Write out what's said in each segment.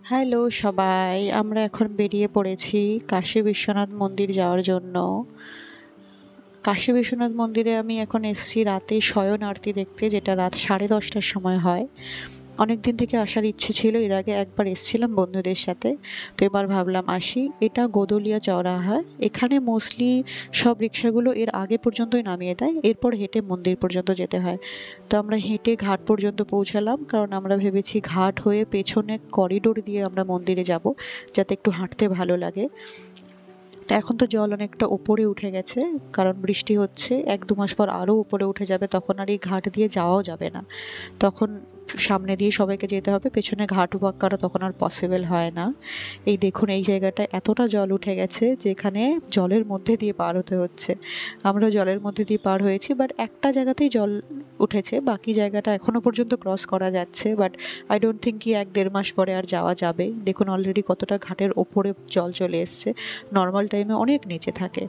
Hello সবাই, আমরা এখন বেরিয়ে পড়েছি কাশী বিশ্বনাথ মন্দির যাওয়ার জন্য। কাশী বিশ্বনাথ মন্দিরে আমি এখন এসেছি রাতে শয়ন আরতি দেখতে, যেটা রাত 10:30টার সময় হয়। অনেক দিন থেকে আসার ইচ্ছে ছিল, এর আগে একবার এসেছিলাম বন্ধুদের সাথে। তো এবার ভাবলাম আসি। এটা গোদলিয়া চৌরাহা। এখানে মোস্টলি সব রিক্সাগুলো এর আগে পর্যন্তই নামিয়ে দেয়, এরপর হেঁটে মন্দির পর্যন্ত যেতে হয়। তো আমরা হেঁটে ঘাট পর্যন্ত পৌঁছালাম, কারণ আমরা ভেবেছি ঘাট হয়ে পেছনে করিডোর দিয়ে আমরা মন্দিরে যাব, যাতে একটু হাঁটতে ভালো লাগে। তো এখন তো জল অনেকটা উপরে উঠে গেছে, কারণ বৃষ্টি হচ্ছে। 1-2 মাস পর আরো উপরে উঠে যাবে, তখন আর এই ঘাট দিয়ে যাওয়াও যাবে না। তখন সামনে দিয়ে সবাইকে যেতে হবে, পেছনে ঘাট ওয়াক করা তখন আর পসিবল হয় না। এই দেখুন, এই জায়গাটায় এতটা জল উঠে গেছে যে এখানে জলের মধ্যে দিয়ে পার হতে হচ্ছে। আমরা জলের মধ্যে দিয়ে পার হয়েছি, বাট একটা জায়গাতেই জল উঠেছে, বাকি জায়গাটা এখনো পর্যন্ত ক্রস করা যাচ্ছে। বাট আই ডোন্ট থিঙ্ক কি 1-1.5 মাস পরে আর যাওয়া যাবে। দেখুন অলরেডি কতটা ঘাটের ওপরে জল চলে এসছে, নর্মাল টাইমে অনেক নিচে থাকে।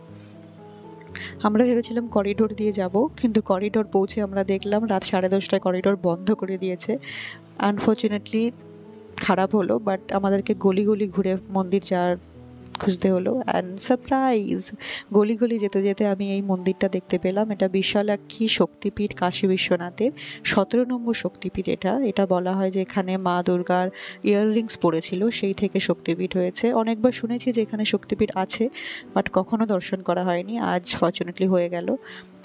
আমরা ভেবেছিলাম করিডোর দিয়ে যাব, কিন্তু করিডোর পৌঁছে আমরা দেখলাম রাত 10:30টায় করিডোর বন্ধ করে দিয়েছে। আনফর্চুনেটলি খারাপ হলো, বাট আমাদেরকে গলি গলি ঘুরে মন্দির যাওয়ার খুঁজতে হলো। অ্যান্ড সারপ্রাইজ, গলি গলি যেতে যেতে আমি এই মন্দিরটা দেখতে পেলাম। এটা বিশালাক্ষী শক্তিপীঠ কাশী বিশ্বনাথের 17 নম্বর শক্তিপীঠ। এটা এটা বলা হয় যে এখানে মা দুর্গার ইয়াররিংস পড়েছিল, সেই থেকে শক্তিপীঠ হয়েছে। অনেকবার শুনেছি যে এখানে শক্তিপীঠ আছে, বাট কখনো দর্শন করা হয়নি। আজ ফর্চুনেটলি হয়ে গেল।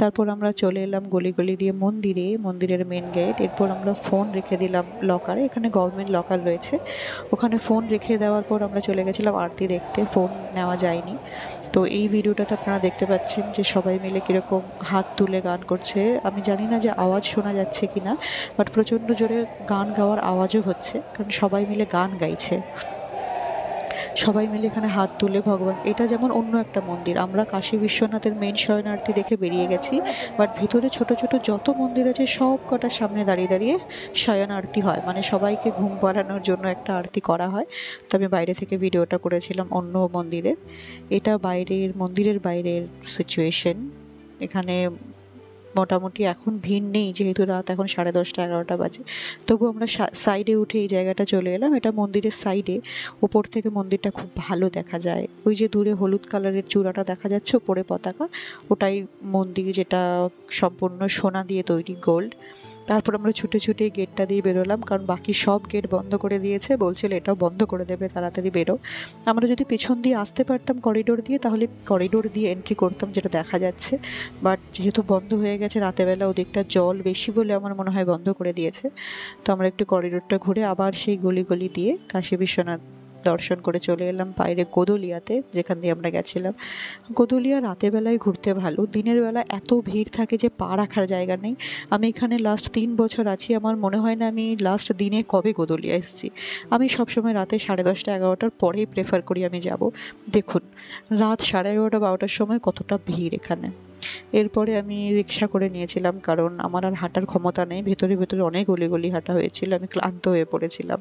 তারপর আমরা চলে এলাম গলি গলি দিয়ে মন্দিরে, মন্দিরের মেন গেট। এরপর আমরা ফোন রেখে দিলাম লকারে, এখানে গভর্নমেন্ট লকার রয়েছে। ওখানে ফোন রেখে দেওয়ার পর আমরা চলে গেছিলাম আরতি দেখতে, ফোন নেওয়া যায়নি। তো এই ভিডিওটাতে আপনারা দেখতে পাচ্ছেন যে সবাই মিলে কিরকম হাত তুলে গান করছে। আমি জানি না যে আওয়াজ শোনা যাচ্ছে কিনা, বাট প্রচণ্ড জোরে গান গাওয়ার আওয়াজও হচ্ছে, কারণ সবাই মিলে গান গাইছে। সবাই মিলে এখানে হাত তুলে ভগবান, এটা যেমন অন্য একটা মন্দির। আমরা কাশী বিশ্বনাথের মেন শয়নার্থী দেখে বেরিয়ে গেছি, বাট ভিতরে ছোট ছোট যত মন্দির আছে সব কটার সামনে দাঁড়িয়ে দাঁড়িয়ে শয়ন আরতি হয়, মানে সবাইকে ঘুম পাড়ানোর জন্য একটা আরতি করা হয়। তো আমি বাইরে থেকে ভিডিওটা করেছিলাম অন্য মন্দিরে। এটা বাইরের মন্দিরের বাইরের সিচুয়েশন। এখানে মোটামুটি এখন ভিড় নেই, যেহেতু রাত এখন 10:30-11টা বাজে। তবু আমরা সাইডে উঠে এই জায়গাটা চলে এলাম। এটা মন্দিরের সাইডে, উপর থেকে মন্দিরটা খুব ভালো দেখা যায়। ওই যে দূরে হলুদ কালারের চূড়াটা দেখা যাচ্ছে উপরে পতাকা, ওটাই মন্দির, যেটা সম্পূর্ণ সোনা দিয়ে তৈরি, গোল্ড। তারপর আমরা ছুটে ছুটে গেটটা দিয়ে বেরোলাম, কারণ বাকি সব গেট বন্ধ করে দিয়েছে, বলছিল এটাও বন্ধ করে দেবে, তাড়াতাড়ি বেরো। আমরা যদি পেছন দিয়ে আসতে পারতাম করিডোর দিয়ে, তাহলে করিডোর দিয়ে এন্ট্রি করতাম, যেটা দেখা যাচ্ছে। বাট যেহেতু বন্ধ হয়ে গেছে রাতেবেলা, ওদিকটা জল বেশি বলে আমার মনে হয় বন্ধ করে দিয়েছে। তো আমরা একটু করিডোরটা ঘুরে আবার সেই গলি গলি দিয়ে কাশী বিশ্বনাথ দর্শন করে চলে এলাম বাইরে গোদলিয়াতে, যেখান দিয়ে আমরা গেছিলাম। গোদলিয়া রাতের বেলায় ঘুরতে ভালো, দিনের বেলা এত ভিড় থাকে যে পা রাখার জায়গা নেই। আমি এখানে লাস্ট 3 বছর আছি, আমার মনে হয় না আমি লাস্ট দিনে কবে গোদলিয়া এসেছি। আমি সবসময় রাতে 10:30-11টার পরেই প্রেফার করি আমি যাব। দেখুন রাত 11:30-12টার সময় কতটা ভিড় এখানে। এরপরে আমি রিক্সা করে নিয়েছিলাম, কারণ আমার আর হাঁটার ক্ষমতা নেই। ভেতরে ভেতরে অনেক গলি গলি হাঁটা হয়েছিল, আমি ক্লান্ত হয়ে পড়েছিলাম।